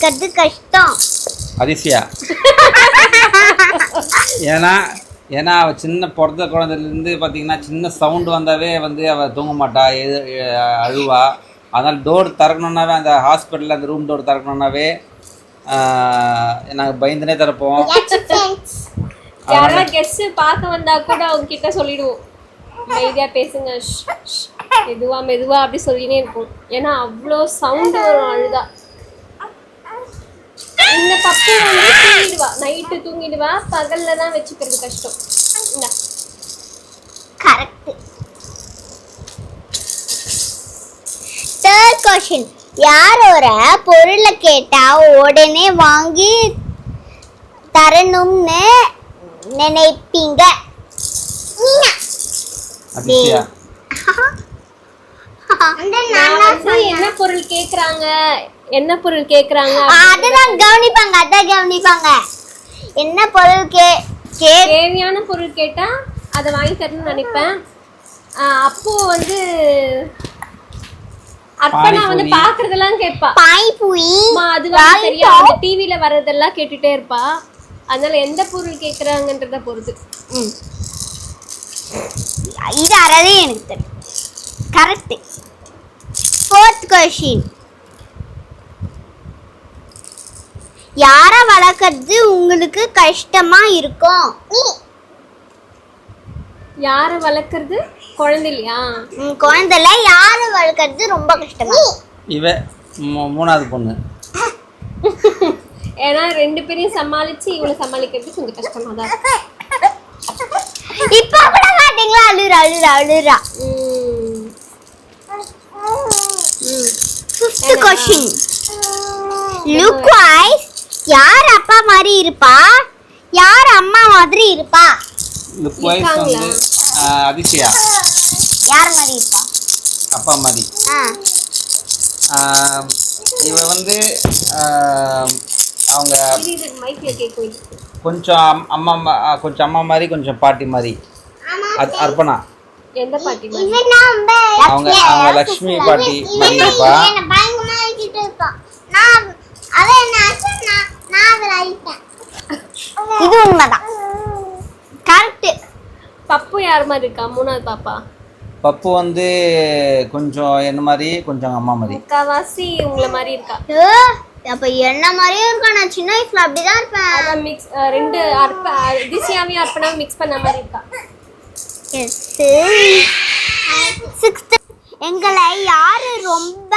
வளர்க்கறது கஷ்டம். அதிசயா. ஏன்னா அவள் சின்ன பிறந்த குழந்தைலேருந்து பார்த்தீங்கன்னா சின்ன சவுண்டு வந்தாவே வந்து அவள் தூங்க மாட்டா, அழுவா. அதனால் டோர் திறக்கணுன்னாவே, அந்த ஹாஸ்பிட்டலில் அந்த ரூம் டோர் திறக்கணுன்னாவே நாங்கள் பயந்துனே திறப்போம். யாராவது கெஸ்ட் பார்க்க வந்தா கூட அவங்க கிட்ட சொல்லிடுவோம், மெதுவாக பேசுங்க, மெதுவா அப்படி சொல்லினே இருக்கும். ஏன்னா அவ்வளோ சவுண்டு வரும் அழுதா. இந்த பப்பு வந்து தூங்கிடுவா, நைட்டு தூங்கிடுவா, பகல்ல தான் வச்சுக்கிறது கஷ்டம். கரெக்ட். தேர்ட் क्वेश्चन, யாரோட பொருளை கேட்டா உடனே வாங்கி தரணும்னு நினைப்பீங்க? அதிசயா. என்ன பொருள் கேக்குறாங்க, என்ன பொருள் கேக்குறாங்க அதான் கவனிப்பாங்க. என்ன பொருள் தேவையான பொருள் கேட்டா அதை வாங்கி தரணும்னு நினைப்பேன். அப்போ வந்து அர்ப்பணா வந்து பாக்குறதெல்லாம் கேட்பா. பாய்பூரி அதுதான் சரியா, அந்த டிவில வர்றதெல்லாம் கேட்டுட்டே இருப்பா. அதனால எந்த பொருள் கேக்குறாங்கன்றத பொறுத்து. இது அறவே எனக்கு தெரியும். கரெக்ட். ஃபோர்த் क्वेश्चन, யார வளர்க்கறது உங்களுக்கு கஷ்டமா இருக்கும்? யார வளர்க்கறது? குழந்தை இல்லையா? குழந்தைல யார வளர்க்கறது ரொம்ப கஷ்டமா? இவ மூணாவது பொண்ணு. ஏன்னா ரெண்டு பேரையும் சமாளிச்சு இவளை சமாளிக்கிறது கொஞ்சம் கஷ்டமா தான் இருக்கு. இப்ப கூட மாட்டீங்களா? அழுறா. Fifth question, look wise, யார் அப்பா மாதிரி இருப்பா, யார் அம்மா மாதிரி இருப்பா? லுக் வைஸ் வந்து அதிசயா. யார் மாதிரி இருப்பா? அப்பா மாதிரி. இவ வந்து அவங்க கொஞ்சம் அம்மா மாதிரி, கொஞ்சம் பாட்டி மாதிரி. அர்ப்பணா எந்த பாட்டி? அவங்க லட்சுமி பாட்டி மாதிரி இருப்பா. இது உண்மைதான். கரெக்ட். பப்பு யார் மாதிரி இருக்கா? மூணாவது பாப்பா. பப்பு வந்து கொஞ்சம் என்ன மாதிரி, கொஞ்சம் அம்மா மாதிரி. முக்காவாசி உங்களை மாதிரி இருக்கா. அப்ப என்ன மாதிரியே இருக்கா? நான் சின்ன வயசுல அப்படிதான் இருப்பேன். அதான் மிக்ஸ், ரெண்டு திசியாவையும் அர்ப்பணாவையும் மிக்ஸ் பண்ண மாதிரி இருக்கா. Sixth, எங்களை யாரு ரொம்ப